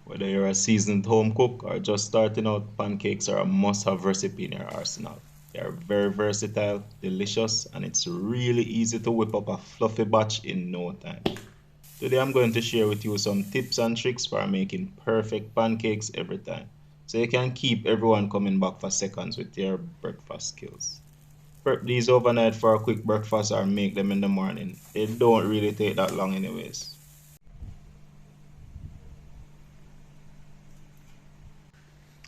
Whether you're a seasoned home cook or just starting out, pancakes are a must-have recipe in your arsenal. They are very versatile, delicious, and it's really easy to whip up a fluffy batch in no time. Today I'm going to share with you some tips and tricks for making perfect pancakes every time, so you can keep everyone coming back for seconds with your breakfast skills. Prep these overnight for a quick breakfast or make them in the morning. They don't really take that long anyways.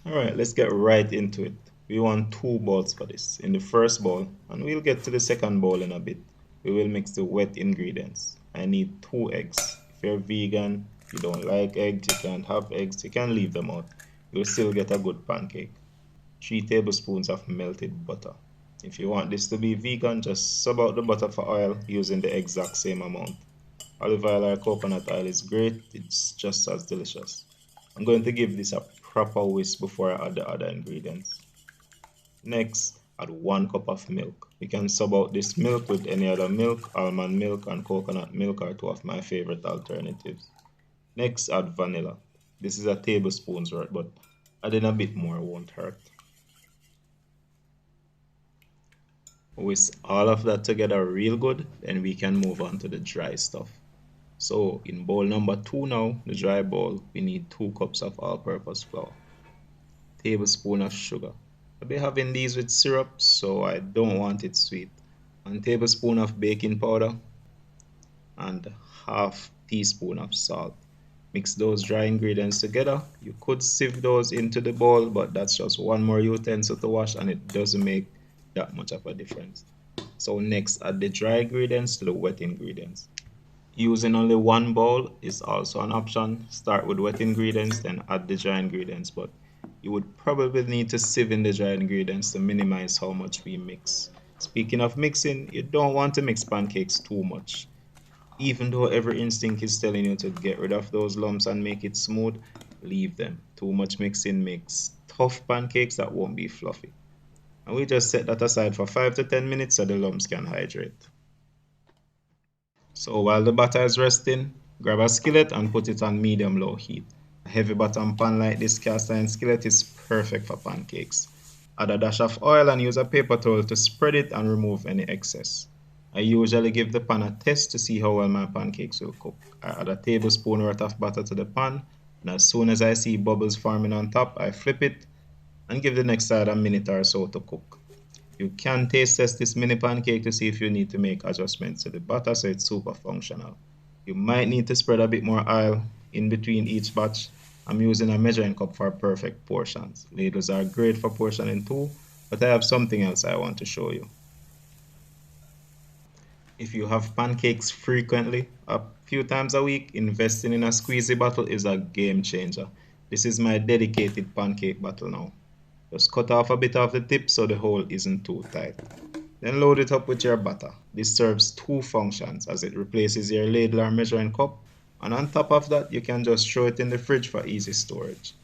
Alright, let's get right into it. We want two bowls for this. In the first bowl, and we'll get to the second bowl in a bit, we will mix the wet ingredients. I need 2 eggs. If you're vegan, you don't like eggs, you can't have eggs, you can leave them out. You'll still get a good pancake. 3 tablespoons of melted butter. If you want this to be vegan, just sub out the butter for oil using the exact same amount. Olive oil or coconut oil is great, it's just as delicious. I'm going to give this a proper whisk before I add the other ingredients. Next, add 1 cup of milk. You can sub out this milk with any other milk, almond milk and coconut milk are two of my favorite alternatives. Next, add vanilla. This is a tablespoon's worth, but adding a bit more won't hurt. Whisk all of that together real good, then we can move on to the dry stuff. So in bowl number 2 now, the dry bowl, we need 2 cups of all-purpose flour, tablespoon of sugar. I'll be having these with syrup, so I don't want it sweet. 1 tablespoon of baking powder and half teaspoon of salt. Mix those dry ingredients together. You could sieve those into the bowl, but that's just one more utensil to wash and it doesn't make that much of a difference. So next, add the dry ingredients to the wet ingredients. Using only one bowl is also an option. Start with wet ingredients, then add the dry ingredients, but you would probably need to sieve in the dry ingredients to minimize how much we mix. Speaking of mixing, you don't want to mix pancakes too much. Even though every instinct is telling you to get rid of those lumps and make it smooth, leave them. Too much mixing makes tough pancakes that won't be fluffy. And we just set that aside for 5 to 10 minutes so the lumps can hydrate. So while the batter is resting, grab a skillet and put it on medium-low heat. A heavy bottom pan like this cast iron skillet is perfect for pancakes. Add a dash of oil and use a paper towel to spread it and remove any excess. I usually give the pan a test to see how well my pancakes will cook. I add a tablespoon worth of butter to the pan, and as soon as I see bubbles forming on top, I flip it and give the next side a minute or so to cook. You can taste test this mini pancake to see if you need to make adjustments to the batter so it's super functional. You might need to spread a bit more oil in between each batch. I'm using a measuring cup for perfect portions. Ladles are great for portioning too, but I have something else I want to show you. If you have pancakes frequently, a few times a week, investing in a squeezy bottle is a game changer. This is my dedicated pancake bottle now. Just cut off a bit of the tip so the hole isn't too tight. Then load it up with your batter. This serves two functions as it replaces your ladle or measuring cup, and on top of that, you can just throw it in the fridge for easy storage.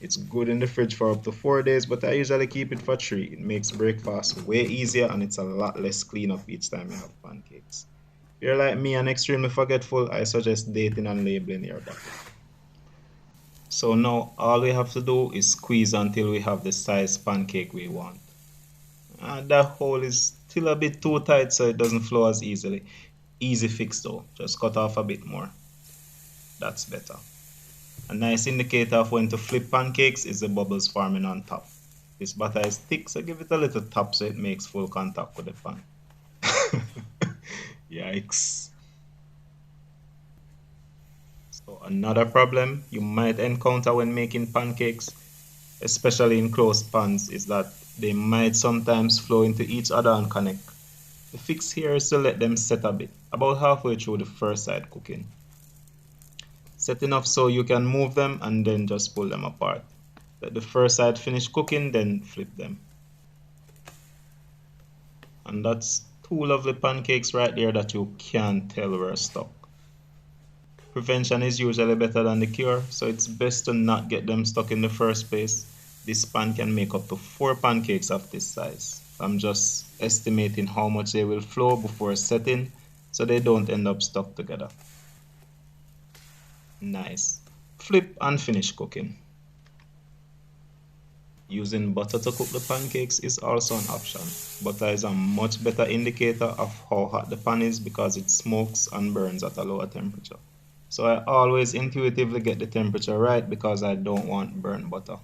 It's good in the fridge for up to 4 days, but I usually keep it for 3. It makes breakfast way easier and it's a lot less cleanup each time you have pancakes. If you're like me and extremely forgetful, I suggest dating and labeling your bottle. So now all we have to do is squeeze until we have the size pancake we want. That hole is still a bit too tight so it doesn't flow as easily. Easy fix though, just cut off a bit more. That's better. A nice indicator of when to flip pancakes is the bubbles forming on top. This batter is thick, so give it a little tap so it makes full contact with the pan. Yikes. So another problem you might encounter when making pancakes, especially in closed pans, is that they might sometimes flow into each other and connect. The fix here is to let them set a bit, about halfway through the first side cooking. Set enough so you can move them and then just pull them apart. Let the first side finish cooking, then flip them. And that's 2 lovely pancakes right there that you can't tell were stuck. Prevention is usually better than the cure, so it's best to not get them stuck in the first place. This pan can make up to 4 pancakes of this size. I'm just estimating how much they will flow before setting so they don't end up stuck together. Nice. Flip and finish cooking. Using butter to cook the pancakes is also an option. Butter is a much better indicator of how hot the pan is because it smokes and burns at a lower temperature. So I always intuitively get the temperature right because I don't want burnt butter.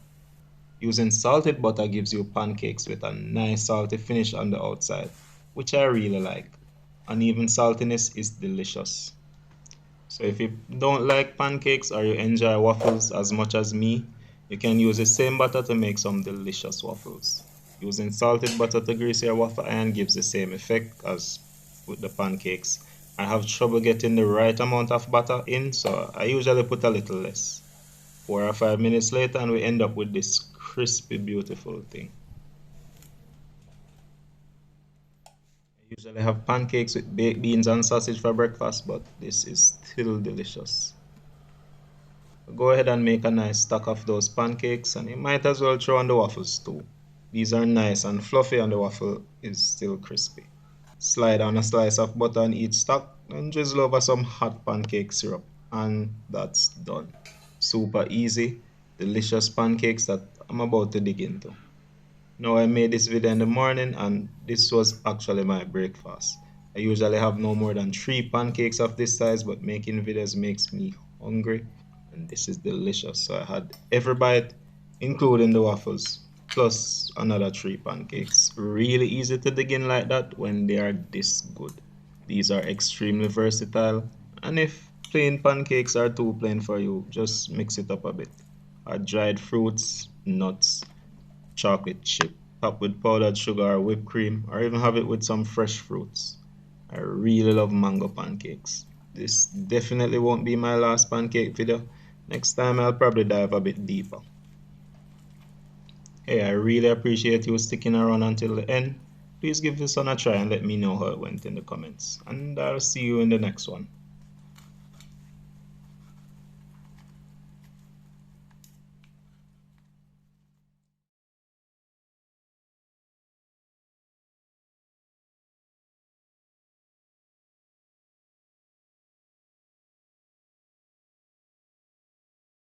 Using salted butter gives you pancakes with a nice salty finish on the outside, which I really like. Uneven saltiness is delicious. So if you don't like pancakes or you enjoy waffles as much as me, you can use the same butter to make some delicious waffles. Using salted butter to grease your waffle iron gives the same effect as with the pancakes. I have trouble getting the right amount of butter in, so I usually put a little less. 4 or 5 minutes later, and we end up with this crispy, beautiful thing. I usually have pancakes with baked beans and sausage for breakfast, but this is still delicious. Go ahead and make a nice stack of those pancakes, and you might as well throw on the waffles too. These are nice and fluffy, and the waffle is still crispy. Slide on a slice of butter on each stack and drizzle over some hot pancake syrup, and that's done. Super easy, delicious pancakes that I'm about to dig into. Now, I made this video in the morning, and this was actually my breakfast. I usually have no more than 3 pancakes of this size, but making videos makes me hungry, and this is delicious. So I had every bite, including the waffles, plus another 3 pancakes. Really easy to dig in like that when they are this good. These are extremely versatile, and if plain pancakes are too plain for you, just mix it up a bit. Add dried fruits, nuts, chocolate chip, top with powdered sugar or whipped cream, or even have it with some fresh fruits. I really love mango pancakes. This definitely won't be my last pancake video. Next time I'll probably dive a bit deeper. Hey, I really appreciate you sticking around until the end. Please give this one a try and let me know how it went in the comments. And I'll see you in the next one.